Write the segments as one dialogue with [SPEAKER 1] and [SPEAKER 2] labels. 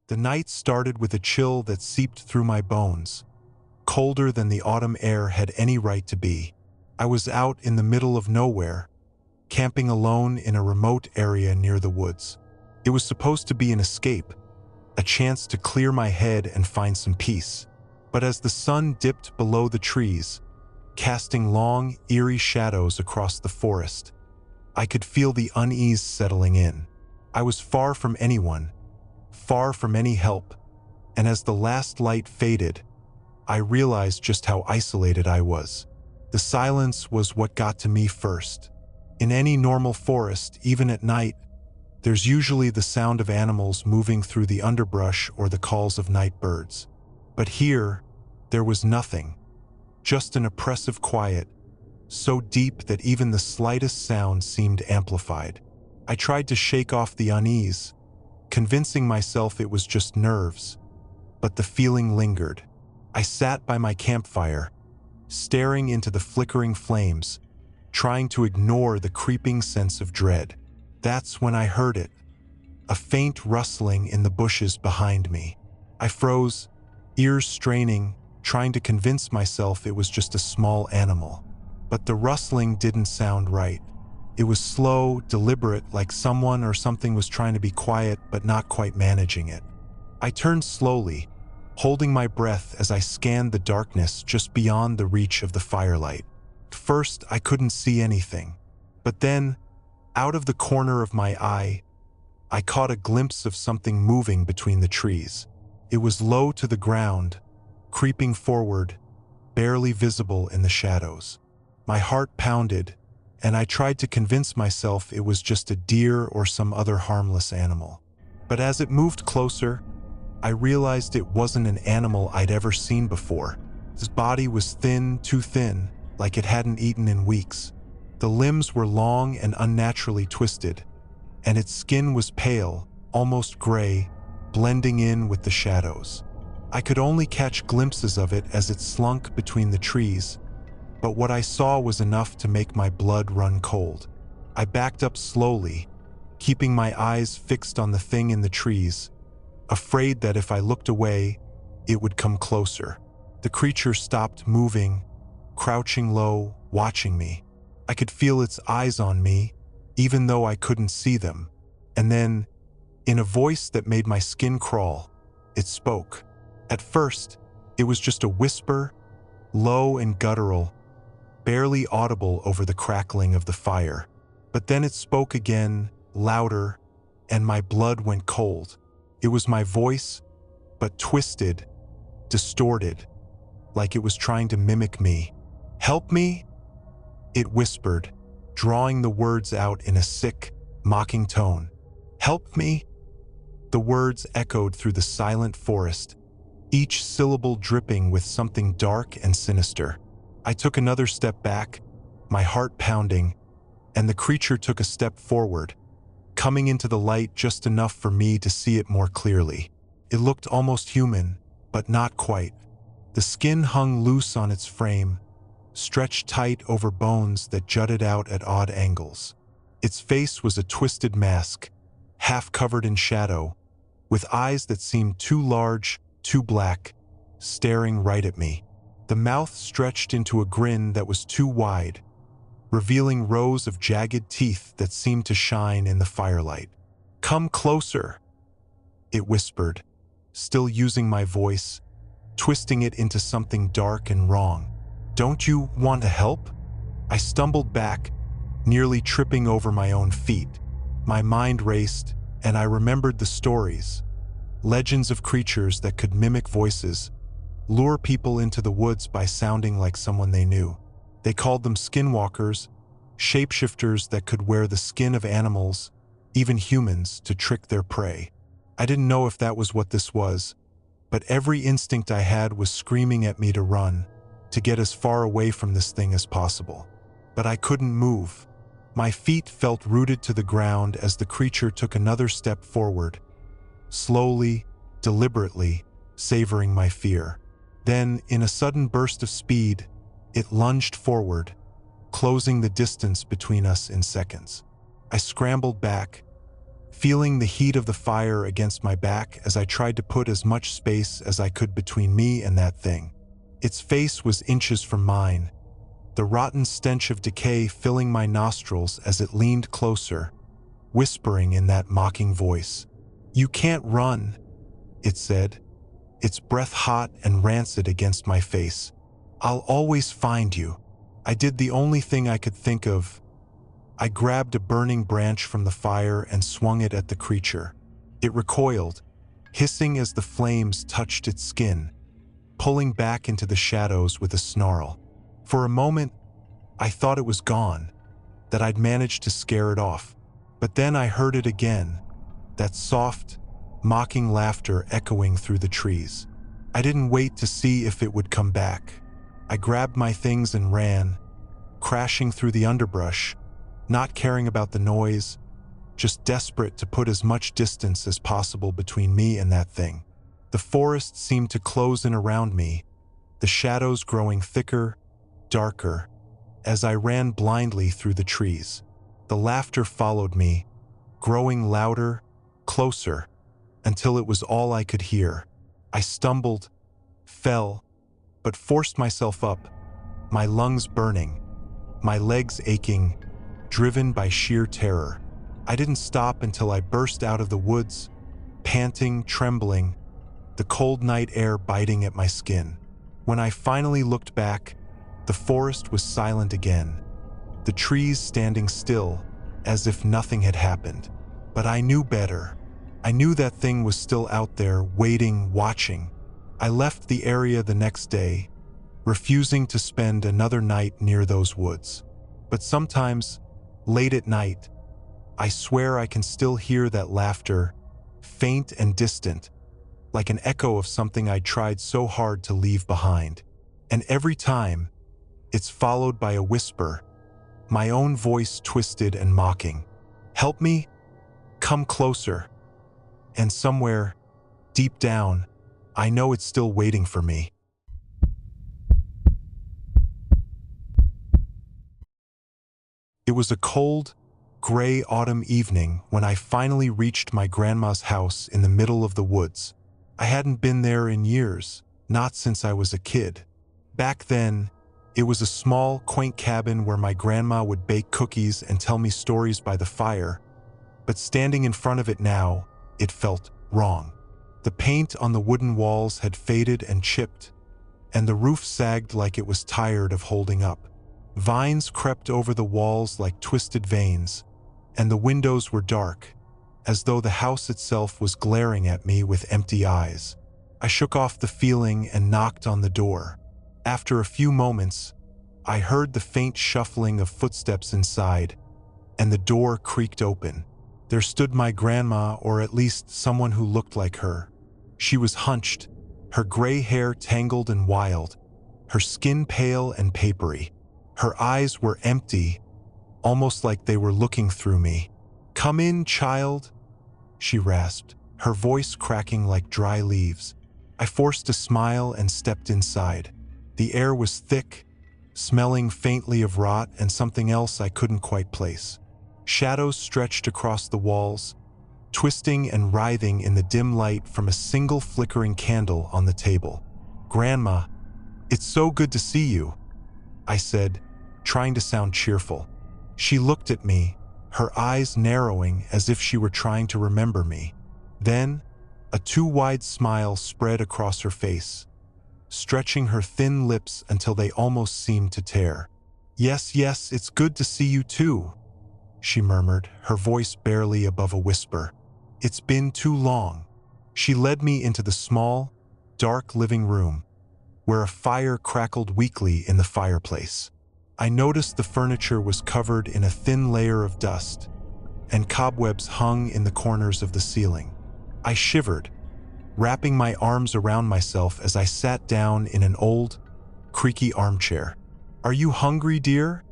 [SPEAKER 1] The night started with a chill that seeped through my bones, colder than the autumn air had any right to be. I was out in the middle of nowhere, camping alone in a remote area near the woods. It was supposed to be an escape, a chance to clear my head and find some peace. But as the sun dipped below the trees, casting long, eerie shadows across the forest, I could feel the unease settling in. I was far from anyone, far from any help, and as the last light faded, I realized just how isolated I was. The silence was what got to me first. In any normal forest, even at night, there's usually the sound of animals moving through the underbrush or the calls of night birds. But here, there was nothing, just an oppressive quiet, so deep that even the slightest sound seemed amplified. I tried to shake off the unease, convincing myself it was just nerves, but the feeling lingered. I sat by my campfire, staring into the flickering flames, trying to ignore the creeping sense of dread. That's when I heard it, a faint rustling in the bushes behind me. I froze, ears straining, trying to convince myself it was just a small animal. But the rustling didn't sound right. It was slow, deliberate, like someone or something was trying to be quiet but not quite managing it. I turned slowly, holding my breath as I scanned the darkness just beyond the reach of the firelight. At first, I couldn't see anything. But then, out of the corner of my eye, I caught a glimpse of something moving between the trees. It was low to the ground, creeping forward, barely visible in the shadows. My heart pounded, and I tried to convince myself it was just a deer or some other harmless animal. But as it moved closer, I realized it wasn't an animal I'd ever seen before. Its body was thin, too thin, like it hadn't eaten in weeks. The limbs were long and unnaturally twisted, and its skin was pale, almost gray, blending in with the shadows. I could only catch glimpses of it as it slunk between the trees, but what I saw was enough to make my blood run cold. I backed up slowly, keeping my eyes fixed on the thing in the trees, afraid that if I looked away, it would come closer. The creature stopped moving, crouching low, watching me. I could feel its eyes on me, even though I couldn't see them. And then, in a voice that made my skin crawl, it spoke. At first, it was just a whisper, low and guttural, barely audible over the crackling of the fire. But then it spoke again, louder, and my blood went cold. It was my voice, but twisted, distorted, like it was trying to mimic me. "Help me?" It whispered, drawing the words out in a sick, mocking tone. "Help me?" The words echoed through the silent forest, each syllable dripping with something dark and sinister. I took another step back, my heart pounding, and the creature took a step forward, coming into the light just enough for me to see it more clearly. It looked almost human, but not quite. The skin hung loose on its frame, stretched tight over bones that jutted out at odd angles. Its face was a twisted mask, half covered in shadow, with eyes that seemed too large, too black, staring right at me. The mouth stretched into a grin that was too wide, revealing rows of jagged teeth that seemed to shine in the firelight. "Come closer," it whispered, still using my voice, twisting it into something dark and wrong. "Don't you want to help?" I stumbled back, nearly tripping over my own feet. My mind raced, and I remembered the stories, legends of creatures that could mimic voices, lure people into the woods by sounding like someone they knew. They called them skinwalkers, shapeshifters that could wear the skin of animals, even humans, to trick their prey. I didn't know if that was what this was, but every instinct I had was screaming at me to run, to get as far away from this thing as possible. But I couldn't move. My feet felt rooted to the ground as the creature took another step forward, slowly, deliberately, savoring my fear. Then, in a sudden burst of speed, it lunged forward, closing the distance between us in seconds. I scrambled back, feeling the heat of the fire against my back as I tried to put as much space as I could between me and that thing. Its face was inches from mine, the rotten stench of decay filling my nostrils as it leaned closer, whispering in that mocking voice. "You can't run," it said, its breath hot and rancid against my face. "I'll always find you." I did the only thing I could think of. I grabbed a burning branch from the fire and swung it at the creature. It recoiled, hissing as the flames touched its skin, pulling back into the shadows with a snarl. For a moment, I thought it was gone, that I'd managed to scare it off. But then I heard it again, that soft, mocking laughter echoing through the trees. I didn't wait to see if it would come back. I grabbed my things and ran, crashing through the underbrush, not caring about the noise, just desperate to put as much distance as possible between me and that thing. The forest seemed to close in around me, the shadows growing thicker, darker, as I ran blindly through the trees. The laughter followed me, growing louder, closer, until it was all I could hear. I stumbled, fell, but forced myself up, my lungs burning, my legs aching, driven by sheer terror. I didn't stop until I burst out of the woods, panting, trembling, the cold night air biting at my skin. When I finally looked back, the forest was silent again, the trees standing still, as if nothing had happened. But I knew better. I knew that thing was still out there, waiting, watching. I left the area the next day, refusing to spend another night near those woods. But sometimes, late at night, I swear I can still hear that laughter, faint and distant, like an echo of something I tried so hard to leave behind. And every time, it's followed by a whisper, my own voice twisted and mocking. "Help me? Come closer." And somewhere, deep down, I know it's still waiting for me. It was a cold, gray autumn evening when I finally reached my grandma's house in the middle of the woods. I hadn't been there in years, not since I was a kid. Back then, it was a small, quaint cabin where my grandma would bake cookies and tell me stories by the fire. But standing in front of it now, it felt wrong. The paint on the wooden walls had faded and chipped, and the roof sagged like it was tired of holding up. Vines crept over the walls like twisted veins, and the windows were dark, as though the house itself was glaring at me with empty eyes. I shook off the feeling and knocked on the door. After a few moments, I heard the faint shuffling of footsteps inside, and the door creaked open. There stood my grandma, or at least someone who looked like her. She was hunched, her gray hair tangled and wild, her skin pale and papery. Her eyes were empty, almost like they were looking through me. "Come in, child," she rasped, her voice cracking like dry leaves. I forced a smile and stepped inside. The air was thick, smelling faintly of rot and something else I couldn't quite place. Shadows stretched across the walls, twisting and writhing in the dim light from a single flickering candle on the table. "Grandma, it's so good to see you," I said, trying to sound cheerful. She looked at me, her eyes narrowing as if she were trying to remember me. Then, a too-wide smile spread across her face, stretching her thin lips until they almost seemed to tear. Yes, it's good to see you too," she murmured, her voice barely above a whisper. "It's been too long." She led me into the small, dark living room, where a fire crackled weakly in the fireplace. I noticed the furniture was covered in a thin layer of dust, and cobwebs hung in the corners of the ceiling. I shivered, wrapping my arms around myself as I sat down in an old, creaky armchair. "Are you hungry, dear?"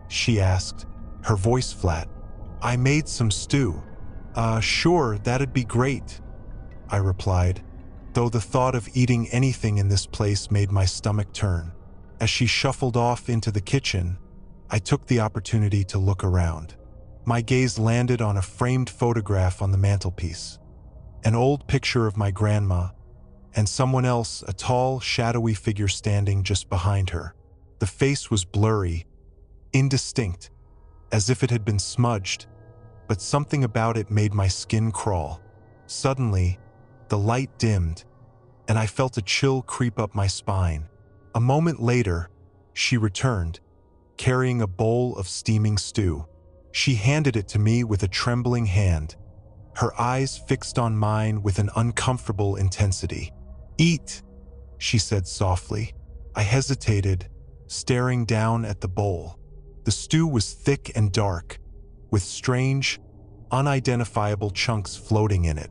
[SPEAKER 1] she asked, her voice flat. "I made some stew." Sure, that'd be great," I replied, though the thought of eating anything in this place made my stomach turn. As she shuffled off into the kitchen, I took the opportunity to look around. My gaze landed on a framed photograph on the mantelpiece. An old picture of my grandma, and someone else, a tall, shadowy figure standing just behind her. The face was blurry, indistinct, as if it had been smudged, but something about it made my skin crawl. Suddenly, the light dimmed, and I felt a chill creep up my spine. A moment later, she returned, carrying a bowl of steaming stew. She handed it to me with a trembling hand, her eyes fixed on mine with an uncomfortable intensity. "Eat," she said softly. I hesitated, staring down at the bowl. The stew was thick and dark, with strange, unidentifiable chunks floating in it.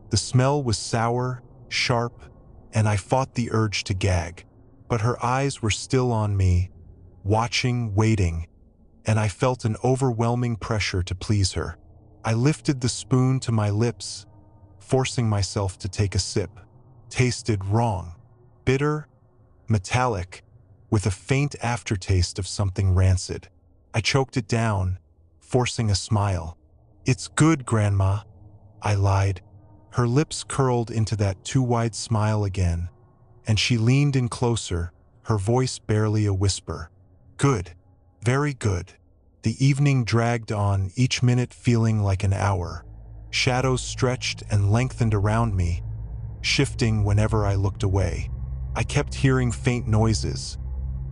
[SPEAKER 1] The smell was sour, sharp, and I fought the urge to gag. But her eyes were still on me, watching, waiting, and I felt an overwhelming pressure to please her. I lifted the spoon to my lips, forcing myself to take a sip. Tasted wrong, bitter, metallic, with a faint aftertaste of something rancid. I choked it down, forcing a smile. "It's good, Grandma," I lied. Her lips curled into that too-wide smile again, and she leaned in closer, her voice barely a whisper. "Good, very good." The evening dragged on, each minute feeling like an hour. Shadows stretched and lengthened around me, shifting whenever I looked away. I kept hearing faint noises,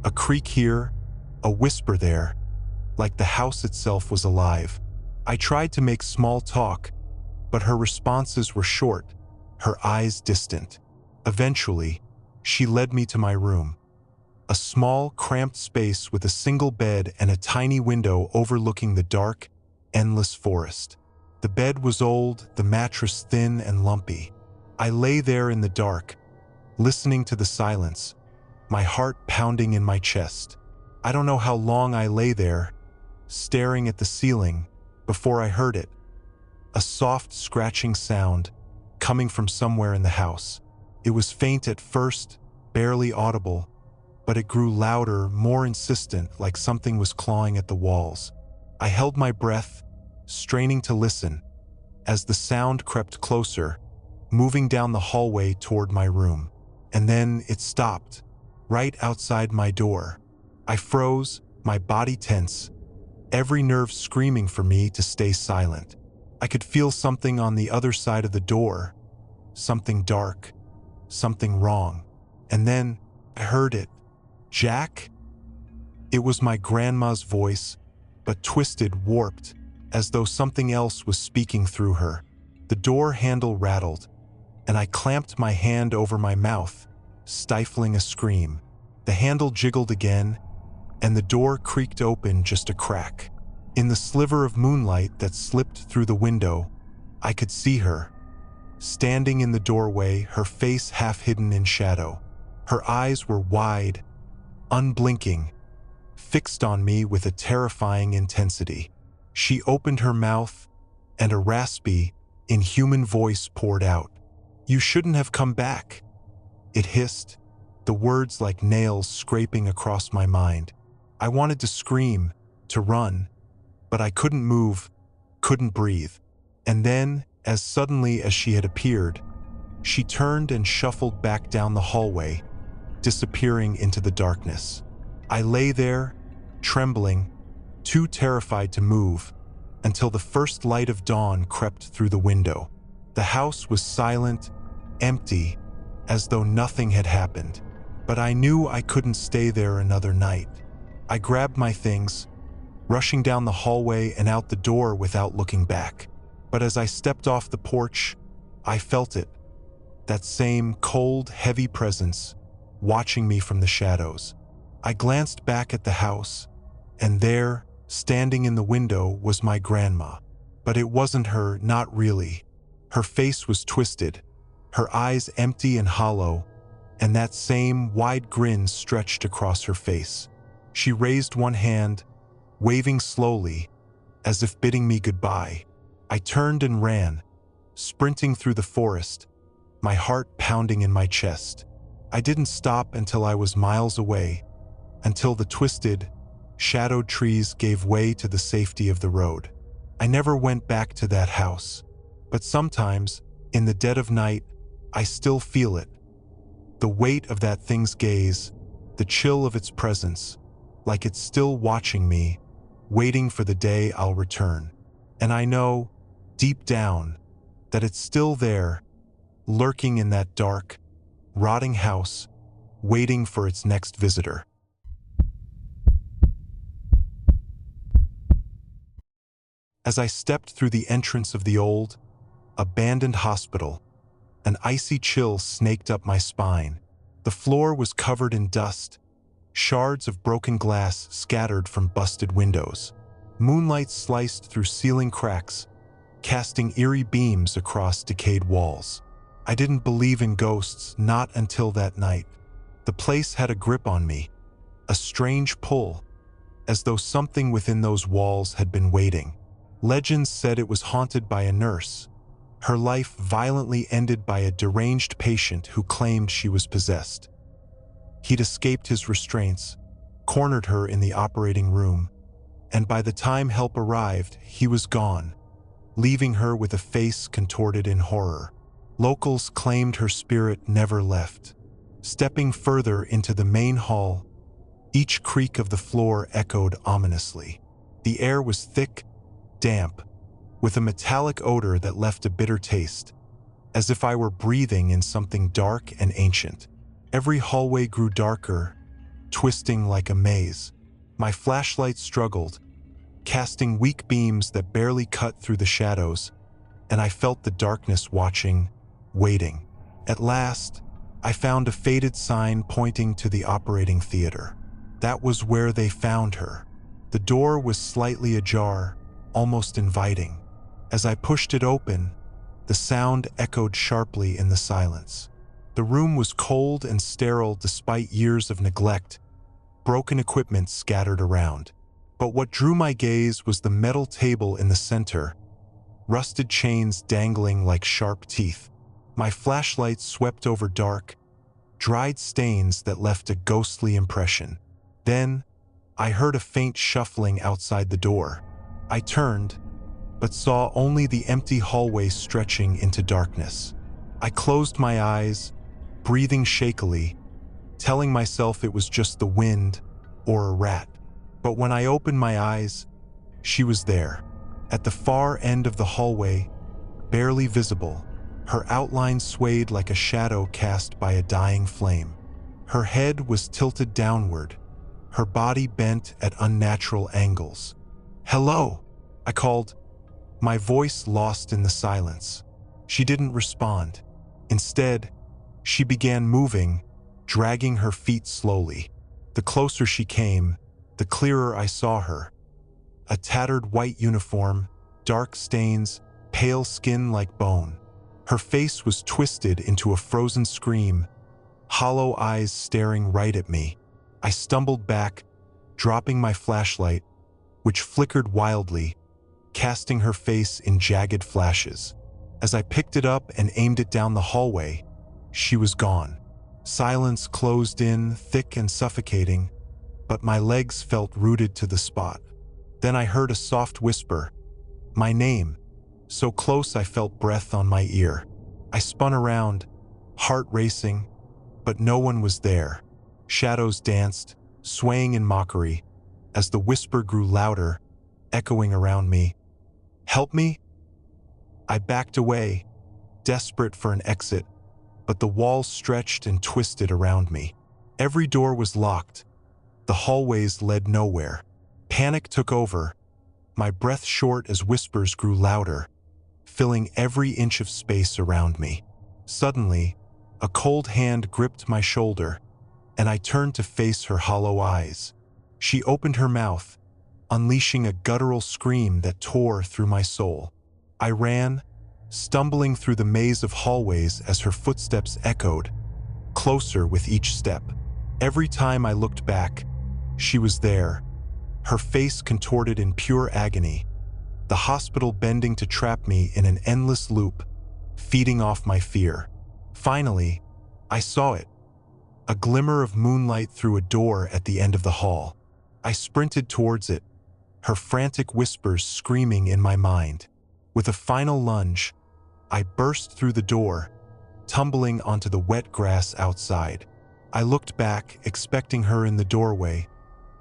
[SPEAKER 1] a creak here, a whisper there, like the house itself was alive. I tried to make small talk, but her responses were short, her eyes distant. Eventually, she led me to my room. A small, cramped space with a single bed and a tiny window overlooking the dark, endless forest. The bed was old, the mattress thin and lumpy. I lay there in the dark, listening to the silence, my heart pounding in my chest. I don't know how long I lay there, staring at the ceiling, before I heard it. A soft, scratching sound, coming from somewhere in the house. It was faint at first, barely audible, but it grew louder, more insistent, like something was clawing at the walls. I held my breath, straining to listen, as the sound crept closer, moving down the hallway toward my room. And then it stopped, right outside my door. I froze, my body tense, every nerve screaming for me to stay silent. I could feel something on the other side of the door, something dark, something wrong. And then I heard it. "Jack?" It was my grandma's voice, but twisted, warped, as though something else was speaking through her. The door handle rattled, and I clamped my hand over my mouth, stifling a scream. The handle jiggled again, and the door creaked open just a crack. In the sliver of moonlight that slipped through the window, I could see her, standing in the doorway, her face half hidden in shadow. Her eyes were wide, unblinking, fixed on me with a terrifying intensity. She opened her mouth, and a raspy, inhuman voice poured out. "You shouldn't have come back," it hissed, the words like nails scraping across my mind. I wanted to scream, to run, but I couldn't move, couldn't breathe. And then, as suddenly as she had appeared, she turned and shuffled back down the hallway, disappearing into the darkness. I lay there, trembling, too terrified to move, until the first light of dawn crept through the window. The house was silent, empty, as though nothing had happened. But I knew I couldn't stay there another night. I grabbed my things, rushing down the hallway and out the door without looking back. But as I stepped off the porch, I felt it, that same cold, heavy presence, watching me from the shadows. I glanced back at the house, and there, standing in the window, was my grandma. But it wasn't her, not really. Her face was twisted, her eyes empty and hollow, and that same wide grin stretched across her face. She raised one hand, waving slowly, as if bidding me goodbye. I turned and ran, sprinting through the forest, my heart pounding in my chest. I didn't stop until I was miles away, until the twisted, shadowed trees gave way to the safety of the road. I never went back to that house, but sometimes, in the dead of night, I still feel it. The weight of that thing's gaze, the chill of its presence, like it's still watching me, waiting for the day I'll return. And I know, deep down, that it's still there, lurking in that dark, rotting house, waiting for its next visitor. As I stepped through the entrance of the old, abandoned hospital, an icy chill snaked up my spine. The floor was covered in dust, shards of broken glass scattered from busted windows. Moonlight sliced through ceiling cracks, casting eerie beams across decayed walls. I didn't believe in ghosts, not until that night. The place had a grip on me, a strange pull, as though something within those walls had been waiting. Legends said it was haunted by a nurse, her life violently ended by a deranged patient who claimed she was possessed. He'd escaped his restraints, cornered her in the operating room, and by the time help arrived, he was gone, leaving her with a face contorted in horror. Locals claimed her spirit never left. Stepping further into the main hall, each creak of the floor echoed ominously. The air was thick, damp, with a metallic odor that left a bitter taste, as if I were breathing in something dark and ancient. Every hallway grew darker, twisting like a maze. My flashlight struggled, casting weak beams that barely cut through the shadows, and I felt the darkness watching, waiting. At last, I found a faded sign pointing to the operating theater. That was where they found her. The door was slightly ajar, almost inviting. As I pushed it open, the sound echoed sharply in the silence. The room was cold and sterile despite years of neglect, broken equipment scattered around. But what drew my gaze was the metal table in the center, rusted chains dangling like sharp teeth. My flashlight swept over dark, dried stains that left a ghostly impression. Then, I heard a faint shuffling outside the door. I turned, but saw only the empty hallway stretching into darkness. I closed my eyes, breathing shakily, telling myself it was just the wind or a rat. But when I opened my eyes, she was there. At the far end of the hallway, barely visible, her outline swayed like a shadow cast by a dying flame. Her head was tilted downward, her body bent at unnatural angles. "Hello," I called, my voice lost in the silence. She didn't respond. Instead, she began moving, dragging her feet slowly. The closer she came, the clearer I saw her. A tattered white uniform, dark stains, pale skin like bone. Her face was twisted into a frozen scream, hollow eyes staring right at me. I stumbled back, dropping my flashlight, which flickered wildly, casting her face in jagged flashes. As I picked it up and aimed it down the hallway, she was gone. Silence closed in, thick and suffocating, but my legs felt rooted to the spot. Then I heard a soft whisper, my name, so close I felt breath on my ear. I spun around, heart racing, but no one was there. Shadows danced, swaying in mockery, as the whisper grew louder, echoing around me. "Help me?" I backed away, desperate for an exit, but the walls stretched and twisted around me. Every door was locked. The hallways led nowhere. Panic took over, my breath short as whispers grew louder, filling every inch of space around me. Suddenly, a cold hand gripped my shoulder, and I turned to face her hollow eyes. She opened her mouth, unleashing a guttural scream that tore through my soul. I ran, stumbling through the maze of hallways as her footsteps echoed, closer with each step. Every time I looked back, she was there, her face contorted in pure agony, the hospital bending to trap me in an endless loop, feeding off my fear. Finally, I saw it, a glimmer of moonlight through a door at the end of the hall. I sprinted towards it, her frantic whispers screaming in my mind. With a final lunge, I burst through the door, tumbling onto the wet grass outside. I looked back, expecting her in the doorway,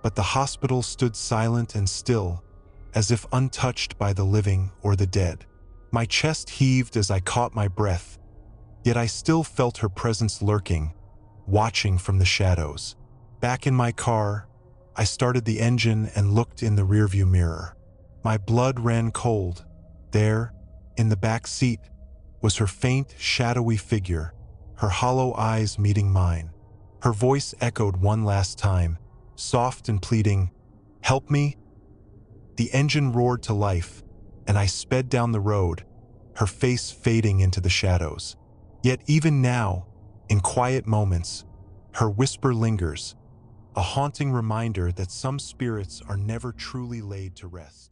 [SPEAKER 1] but the hospital stood silent and still, as if untouched by the living or the dead. My chest heaved as I caught my breath, yet I still felt her presence lurking, watching from the shadows. Back in my car, I started the engine and looked in the rearview mirror. My blood ran cold. There, in the back seat, was her faint, shadowy figure, her hollow eyes meeting mine. Her voice echoed one last time, soft and pleading, "Help me?" The engine roared to life, and I sped down the road, her face fading into the shadows. Yet even now, in quiet moments, her whisper lingers, a haunting reminder that some spirits are never truly laid to rest.